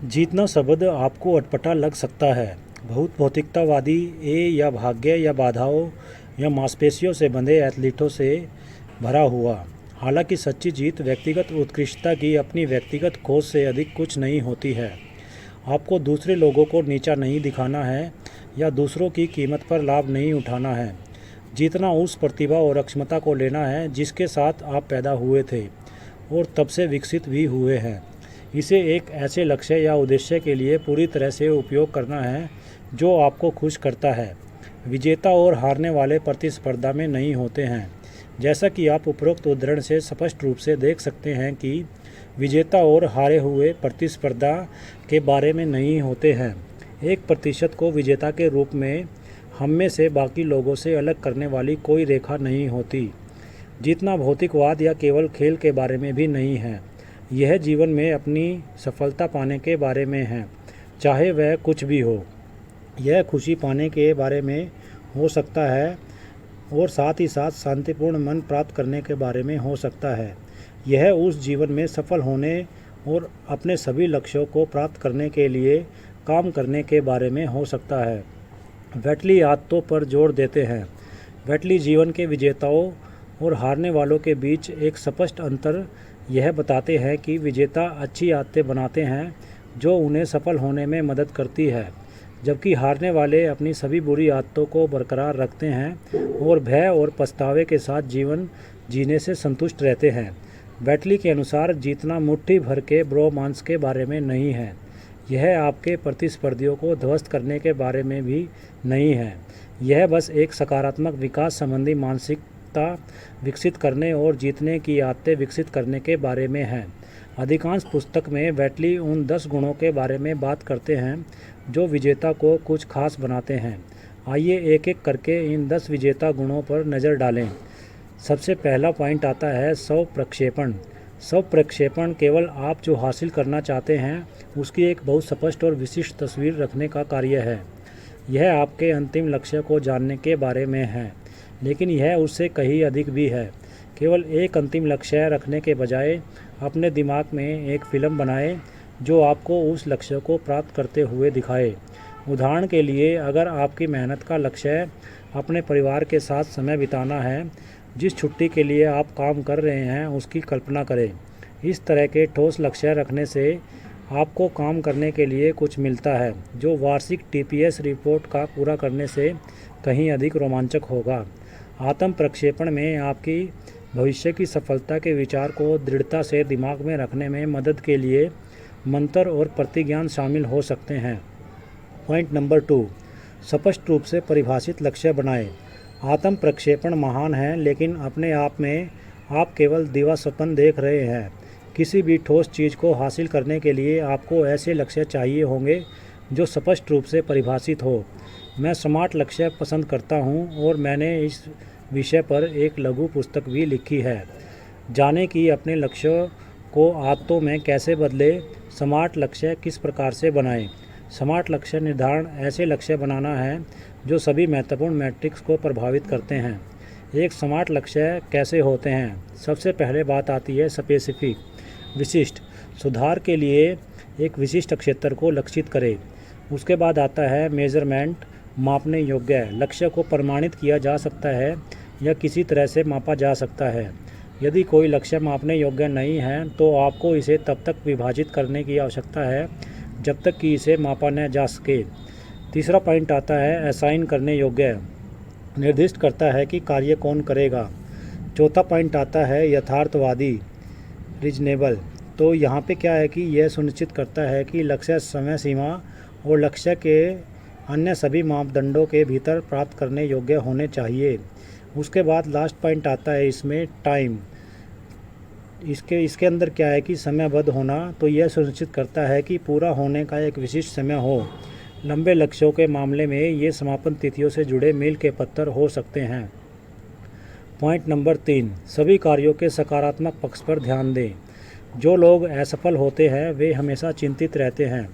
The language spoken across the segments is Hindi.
जीतना शब्द आपको अटपटा लग सकता है। बहुत भौतिकतावादी या भाग्य या बाधाओं या मांसपेशियों से बंधे एथलीटों से भरा हुआ। हालांकि सच्ची जीत व्यक्तिगत उत्कृष्टता की अपनी व्यक्तिगत खोज से अधिक कुछ नहीं होती है। आपको दूसरे लोगों को नीचा नहीं दिखाना है या दूसरों की कीमत पर लाभ नहीं उठाना है। जीतना उस प्रतिभा और क्षमता को लेना है जिसके साथ आप पैदा हुए थे और तब से विकसित भी हुए हैं। इसे एक ऐसे लक्ष्य या उद्देश्य के लिए पूरी तरह से उपयोग करना है जो आपको खुश करता है। विजेता और हारने वाले प्रतिस्पर्धा में नहीं होते हैं। जैसा कि आप उपरोक्त उदाहरण से स्पष्ट रूप से देख सकते हैं कि विजेता और हारे हुए प्रतिस्पर्धा के बारे में नहीं होते हैं। 1% को विजेता के रूप में हम में से बाकी लोगों से अलग करने वाली कोई रेखा नहीं होती। जीतना भौतिकवाद या केवल खेल के बारे में भी नहीं है। यह जीवन में अपनी सफलता पाने के बारे में है, चाहे वह कुछ भी हो। यह खुशी पाने के बारे में हो सकता है और साथ ही साथ शांतिपूर्ण मन प्राप्त करने के बारे में हो सकता है। यह उस जीवन में सफल होने और अपने सभी लक्ष्यों को प्राप्त करने के लिए काम करने के बारे में हो सकता है। वेटली आदतों पर जोर देते हैं। वेटली जीवन के विजेताओं और हारने वालों के बीच एक स्पष्ट अंतर यह बताते हैं कि विजेता अच्छी आदतें बनाते हैं जो उन्हें सफल होने में मदद करती है, जबकि हारने वाले अपनी सभी बुरी आदतों को बरकरार रखते हैं और भय और पछतावे के साथ जीवन जीने से संतुष्ट रहते हैं। वेटली के अनुसार जीतना मुट्ठी भर के ब्रोमांस के बारे में नहीं है। यह आपके प्रतिस्पर्धियों को ध्वस्त करने के बारे में भी नहीं है। यह बस एक सकारात्मक विकास संबंधी मानसिकता विकसित करने और जीतने की आदतें विकसित करने के बारे में है। अधिकांश पुस्तक में वेटली उन 10 गुणों के बारे में बात करते हैं जो विजेता को कुछ खास बनाते हैं। आइए एक एक करके इन 10 विजेता गुणों पर नज़र डालें। सबसे पहला पॉइंट आता है स्व प्रक्षेपण। स्व प्रक्षेपण केवल आप जो हासिल करना चाहते हैं उसकी एक बहुत स्पष्ट और विशिष्ट तस्वीर रखने का कार्य है। यह आपके अंतिम लक्ष्य को जानने के बारे में है, लेकिन यह उससे कहीं अधिक भी है। केवल एक अंतिम लक्ष्य रखने के बजाय अपने दिमाग में एक फिल्म बनाएं जो आपको उस लक्ष्य को प्राप्त करते हुए दिखाए। उदाहरण के लिए, अगर आपकी मेहनत का लक्ष्य अपने परिवार के साथ समय बिताना है, जिस छुट्टी के लिए आप काम कर रहे हैं उसकी कल्पना करें। इस तरह के ठोस लक्ष्य रखने से आपको काम करने के लिए कुछ मिलता है जो वार्षिक टीपीएस रिपोर्ट का पूरा करने से कहीं अधिक रोमांचक होगा। आत्म प्रक्षेपण में आपकी भविष्य की सफलता के विचार को दृढ़ता से दिमाग में रखने में मदद के लिए मंत्र और प्रतिज्ञान शामिल हो सकते हैं। पॉइंट नंबर 2, स्पष्ट रूप से परिभाषित लक्ष्य बनाएं। आत्म प्रक्षेपण महान है, लेकिन अपने आप में आप केवल दिवा स्वप्न देख रहे हैं। किसी भी ठोस चीज़ को हासिल करने के लिए आपको ऐसे लक्ष्य चाहिए होंगे जो स्पष्ट रूप से परिभाषित हो। मैं स्मार्ट लक्ष्य पसंद करता हूं और मैंने इस विषय पर एक लघु पुस्तक भी लिखी है। जानें कि अपने लक्ष्यों को आदतों में कैसे बदलें। स्मार्ट लक्ष्य किस प्रकार से बनाएं। स्मार्ट लक्ष्य निर्धारण ऐसे लक्ष्य बनाना है जो सभी महत्वपूर्ण मैट्रिक्स को प्रभावित करते हैं। एक स्मार्ट लक्ष्य कैसे होते हैं? सबसे पहले बात आती है स्पेसिफिक, विशिष्ट। सुधार के लिए एक विशिष्ट क्षेत्र को लक्षित करें। उसके बाद आता है मेजरमेंट, मापने योग्य। लक्ष्य को प्रमाणित किया जा सकता है या किसी तरह से मापा जा सकता है। यदि कोई लक्ष्य मापने योग्य नहीं है तो आपको इसे तब तक विभाजित करने की आवश्यकता है जब तक कि इसे मापा न जा सके। तीसरा पॉइंट आता है असाइन करने योग्य, निर्दिष्ट करता है कि कार्य कौन करेगा। चौथा पॉइंट आता है यथार्थवादी, रीजनेबल। तो यहाँ पे क्या है कि यह सुनिश्चित करता है कि लक्ष्य समय सीमा और लक्ष्य के अन्य सभी मापदंडों के भीतर प्राप्त करने योग्य होने चाहिए। उसके बाद लास्ट पॉइंट आता है इसमें टाइम। इसके अंदर क्या है कि समयबद्ध होना। तो यह सुनिश्चित करता है कि पूरा होने का एक विशिष्ट समय हो। लंबे लक्ष्यों के मामले में ये समापन तिथियों से जुड़े मील के पत्थर हो सकते हैं। पॉइंट नंबर 3, सभी कार्यों के सकारात्मक पक्ष पर ध्यान दें। जो लोग असफल होते हैं वे हमेशा चिंतित रहते हैं।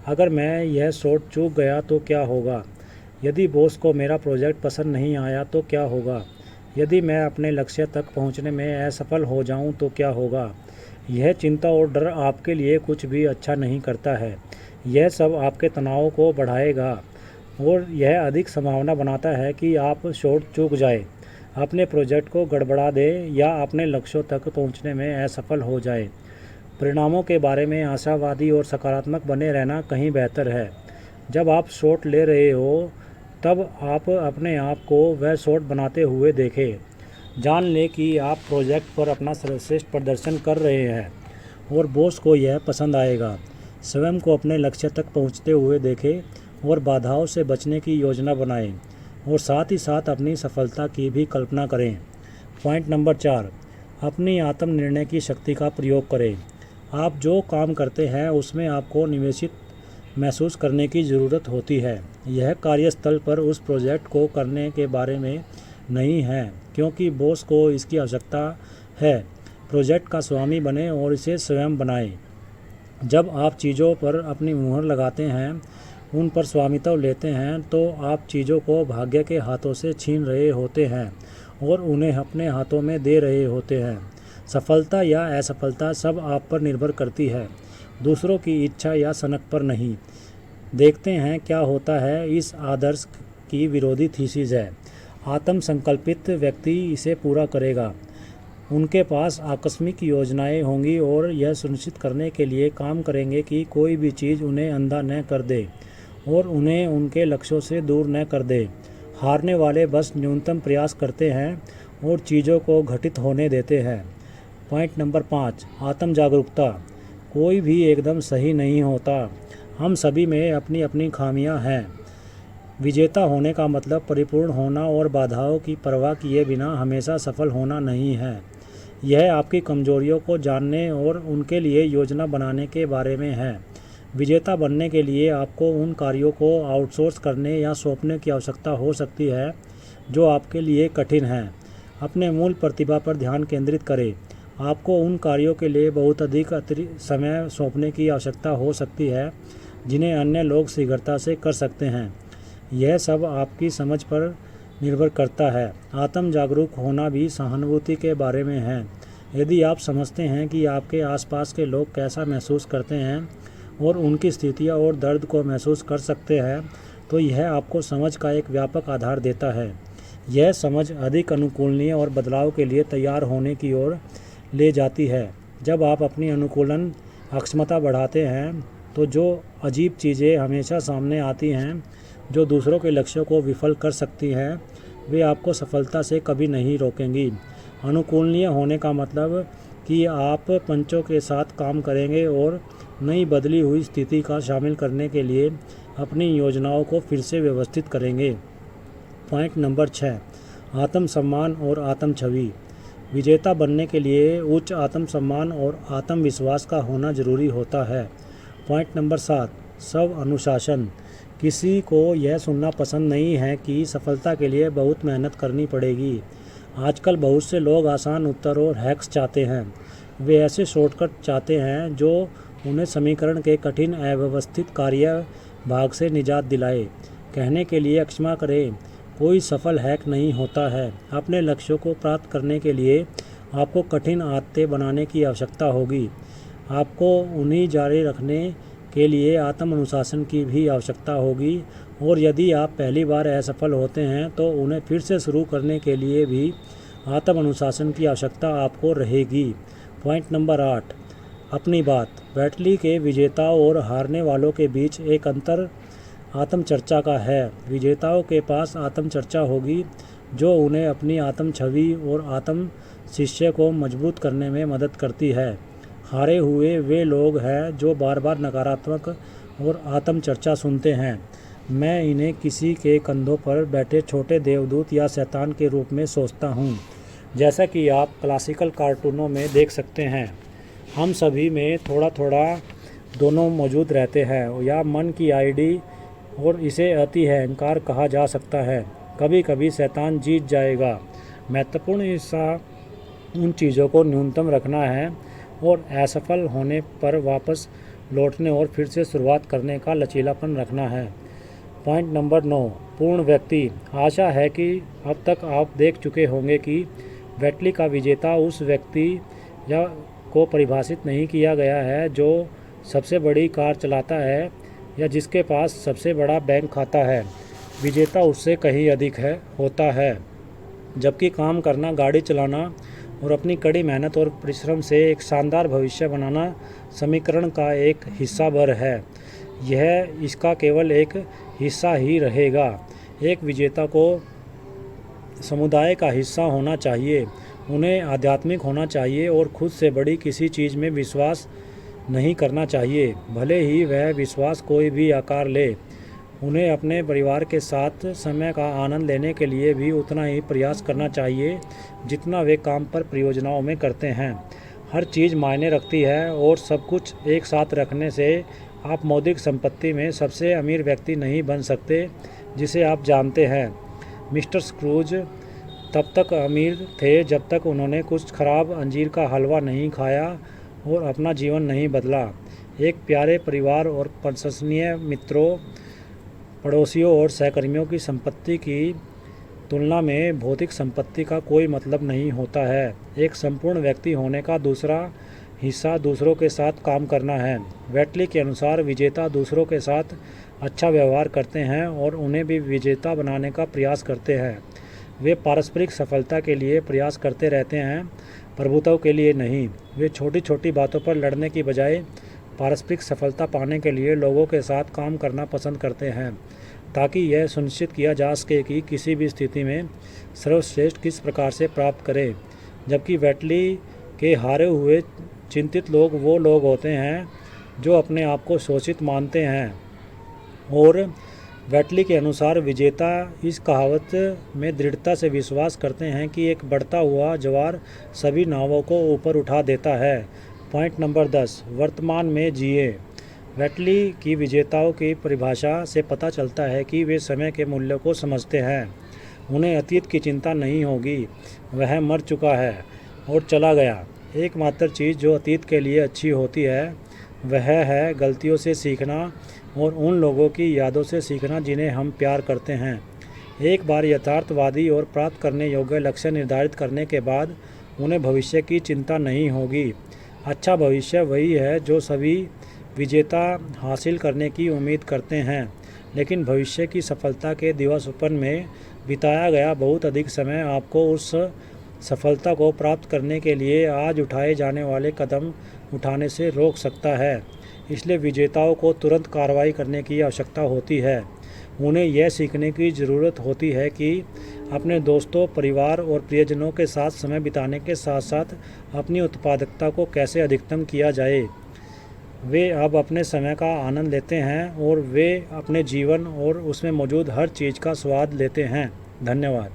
अगर मैं यह शॉट चूक गया तो क्या होगा? यदि बॉस को मेरा प्रोजेक्ट पसंद नहीं आया तो क्या होगा? यदि मैं अपने लक्ष्य तक पहुंचने में असफल हो जाऊं तो क्या होगा? यह चिंता और डर आपके लिए कुछ भी अच्छा नहीं करता है। यह सब आपके तनाव को बढ़ाएगा और यह अधिक संभावना बनाता है कि आप शॉट चूक जाए, अपने प्रोजेक्ट को गड़बड़ा दें या अपने लक्ष्यों तक पहुंचने में असफल हो जाए। परिणामों के बारे में आशावादी और सकारात्मक बने रहना कहीं बेहतर है। जब आप शॉट ले रहे हो तब आप अपने आप को वह शॉट बनाते हुए देखें। जान लें कि आप प्रोजेक्ट पर अपना सर्वश्रेष्ठ प्रदर्शन कर रहे हैं और बॉस को यह पसंद आएगा। स्वयं को अपने लक्ष्य तक पहुंचते हुए देखें और बाधाओं से बचने की योजना बनाएं और साथ ही साथ अपनी सफलता की भी कल्पना करें। पॉइंट नंबर 4, अपनी आत्म निर्णय की शक्ति का प्रयोग करें। आप जो काम करते हैं उसमें आपको निवेशित महसूस करने की ज़रूरत होती है। यह कार्यस्थल पर उस प्रोजेक्ट को करने के बारे में नहीं है क्योंकि बॉस को इसकी आवश्यकता है। प्रोजेक्ट का स्वामी बने और इसे स्वयं बनाएं। जब आप चीज़ों पर अपनी मुहर लगाते हैं, उन पर स्वामित्व लेते हैं, तो आप चीज़ों को भाग्य के हाथों से छीन रहे होते हैं और उन्हें अपने हाथों में दे रहे होते हैं। सफलता या असफलता सब आप पर निर्भर करती है, दूसरों की इच्छा या सनक पर नहीं। देखते हैं क्या होता है। इस आदर्श की विरोधी थीसिस है। आत्म संकल्पित व्यक्ति इसे पूरा करेगा। उनके पास आकस्मिक योजनाएं होंगी और यह सुनिश्चित करने के लिए काम करेंगे कि कोई भी चीज़ उन्हें अंधा न कर दे और उन्हें उनके लक्ष्यों से दूर न कर दे। हारने वाले बस न्यूनतम प्रयास करते हैं और चीज़ों को घटित होने देते हैं। पॉइंट नंबर 5, आत्म जागरूकता। कोई भी एकदम सही नहीं होता। हम सभी में अपनी अपनी खामियां हैं। विजेता होने का मतलब परिपूर्ण होना और बाधाओं की परवाह किए बिना हमेशा सफल होना नहीं है। यह आपकी कमजोरियों को जानने और उनके लिए योजना बनाने के बारे में है। विजेता बनने के लिए आपको उन कार्यों को आउटसोर्स करने या सौंपने की आवश्यकता हो सकती है जो आपके लिए कठिन हैं। अपने मूल प्रतिभा पर ध्यान केंद्रित करें। आपको उन कार्यों के लिए बहुत अधिक अतिरिक्त समय सौंपने की आवश्यकता हो सकती है जिन्हें अन्य लोग शीघ्रता से कर सकते हैं। यह सब आपकी समझ पर निर्भर करता है। आत्म जागरूक होना भी सहानुभूति के बारे में है। यदि आप समझते हैं कि आपके आसपास के लोग कैसा महसूस करते हैं और उनकी स्थितियां और दर्द को महसूस कर सकते हैं, तो यह आपको समझ का एक व्यापक आधार देता है। यह समझ अधिक अनुकूलनीय और बदलाव के लिए तैयार होने की ओर ले जाती है। जब आप अपनी अनुकूलन अक्षमता बढ़ाते हैं तो जो अजीब चीज़ें हमेशा सामने आती हैं जो दूसरों के लक्ष्यों को विफल कर सकती हैं, वे आपको सफलता से कभी नहीं रोकेंगी। अनुकूलनीय होने का मतलब कि आप पंचों के साथ काम करेंगे और नई बदली हुई स्थिति का शामिल करने के लिए अपनी योजनाओं को फिर से व्यवस्थित करेंगे। पॉइंट नंबर 6, आत्मसम्मान और आत्म छवि। विजेता बनने के लिए उच्च आत्मसम्मान और आत्मविश्वास का होना जरूरी होता है। पॉइंट नंबर 7, स्व अनुशासन। किसी को यह सुनना पसंद नहीं है कि सफलता के लिए बहुत मेहनत करनी पड़ेगी। आजकल बहुत से लोग आसान उत्तर और हैक्स चाहते हैं। वे ऐसे शॉर्टकट चाहते हैं जो उन्हें समीकरण के कठिन अव्यवस्थित कार्य भाग से निजात दिलाए। कहने के लिए क्षमा करें, कोई सफल हैक नहीं होता है। अपने लक्ष्यों को प्राप्त करने के लिए आपको कठिन आदतें बनाने की आवश्यकता होगी। आपको उन्हें जारी रखने के लिए आत्म अनुशासन की भी आवश्यकता होगी और यदि आप पहली बार असफल होते हैं तो उन्हें फिर से शुरू करने के लिए भी आत्म अनुशासन की आवश्यकता आपको रहेगी। पॉइंट नंबर 8, अपनी बात। बैटली के विजेताओं और हारने वालों के बीच एक अंतर आत्मचर्चा का है। विजेताओं के पास आत्मचर्चा होगी जो उन्हें अपनी आत्म छवि और आत्म शिष्य को मजबूत करने में मदद करती है। हारे हुए वे लोग हैं जो बार बार नकारात्मक और आत्मचर्चा सुनते हैं। मैं इन्हें किसी के कंधों पर बैठे छोटे देवदूत या शैतान के रूप में सोचता हूँ, जैसा कि आप क्लासिकल कार्टूनों में देख सकते हैं। हम सभी में थोड़ा थोड़ा दोनों मौजूद रहते हैं या मन की आईडी और इसे अति अहंकार कहा जा सकता है। कभी कभी शैतान जीत जाएगा। महत्वपूर्ण हिस्सा उन चीज़ों को न्यूनतम रखना है और असफल होने पर वापस लौटने और फिर से शुरुआत करने का लचीलापन रखना है। पॉइंट नंबर 9, पूर्ण व्यक्ति। आशा है कि अब तक आप देख चुके होंगे कि बैटली का विजेता उस व्यक्ति या को परिभाषित नहीं किया गया है जो सबसे बड़ी कार चलाता है या जिसके पास सबसे बड़ा बैंक खाता है। विजेता उससे कहीं अधिक होता है। जबकि काम करना, गाड़ी चलाना और अपनी कड़ी मेहनत और परिश्रम से एक शानदार भविष्य बनाना समीकरण का एक हिस्सा भर है। यह इसका केवल एक हिस्सा ही रहेगा। एक विजेता को समुदाय का हिस्सा होना चाहिए, उन्हें आध्यात्मिक होना चाहिए और खुद से बड़ी किसी चीज़ में विश्वास नहीं करना चाहिए, भले ही वह विश्वास कोई भी आकार ले। उन्हें अपने परिवार के साथ समय का आनंद लेने के लिए भी उतना ही प्रयास करना चाहिए जितना वे काम पर परियोजनाओं में करते हैं। हर चीज़ मायने रखती है और सब कुछ एक साथ रखने से आप मौद्रिक संपत्ति में सबसे अमीर व्यक्ति नहीं बन सकते जिसे आप जानते हैं। मिस्टर स्क्रूज तब तक अमीर थे जब तक उन्होंने कुछ खराब अंजीर का हलवा नहीं खाया और अपना जीवन नहीं बदला। एक प्यारे परिवार और प्रशंसनीय मित्रों, पड़ोसियों और सहकर्मियों की संपत्ति की तुलना में भौतिक संपत्ति का कोई मतलब नहीं होता है। एक संपूर्ण व्यक्ति होने का दूसरा हिस्सा दूसरों के साथ काम करना है। वेटली के अनुसार विजेता दूसरों के साथ अच्छा व्यवहार करते हैं और उन्हें भी विजेता बनाने का प्रयास करते हैं। वे पारस्परिक सफलता के लिए प्रयास करते रहते हैं, प्रभुत्व के लिए नहीं। वे छोटी छोटी बातों पर लड़ने की बजाय पारस्परिक सफलता पाने के लिए लोगों के साथ काम करना पसंद करते हैं ताकि यह सुनिश्चित किया जा सके कि किसी भी स्थिति में सर्वश्रेष्ठ किस प्रकार से प्राप्त करें। जबकि वेटली के हारे हुए चिंतित लोग वो लोग होते हैं जो अपने आप को शोषित मानते हैं। और वेटली के अनुसार विजेता इस कहावत में दृढ़ता से विश्वास करते हैं कि एक बढ़ता हुआ ज्वार सभी नावों को ऊपर उठा देता है। पॉइंट नंबर 10, वर्तमान में जिए। वेटली की विजेताओं की परिभाषा से पता चलता है कि वे समय के मूल्य को समझते हैं। उन्हें अतीत की चिंता नहीं होगी, वह मर चुका है और चला गया। एकमात्र चीज़ जो अतीत के लिए अच्छी होती है वह है गलतियों से सीखना और उन लोगों की यादों से सीखना जिन्हें हम प्यार करते हैं। एक बार यथार्थवादी और प्राप्त करने योग्य लक्ष्य निर्धारित करने के बाद उन्हें भविष्य की चिंता नहीं होगी। अच्छा भविष्य वही है जो सभी विजेता हासिल करने की उम्मीद करते हैं, लेकिन भविष्य की सफलता के दिवास्वप्न में बिताया गया बहुत अधिक समय आपको उस सफलता को प्राप्त करने के लिए आज उठाए जाने वाले कदम उठाने से रोक सकता है। इसलिए विजेताओं को तुरंत कार्रवाई करने की आवश्यकता होती है। उन्हें यह सीखने की ज़रूरत होती है कि अपने दोस्तों, परिवार और प्रियजनों के साथ समय बिताने के साथ साथ अपनी उत्पादकता को कैसे अधिकतम किया जाए। वे अब अपने समय का आनंद लेते हैं और वे अपने जीवन और उसमें मौजूद हर चीज़ का स्वाद लेते हैं। धन्यवाद।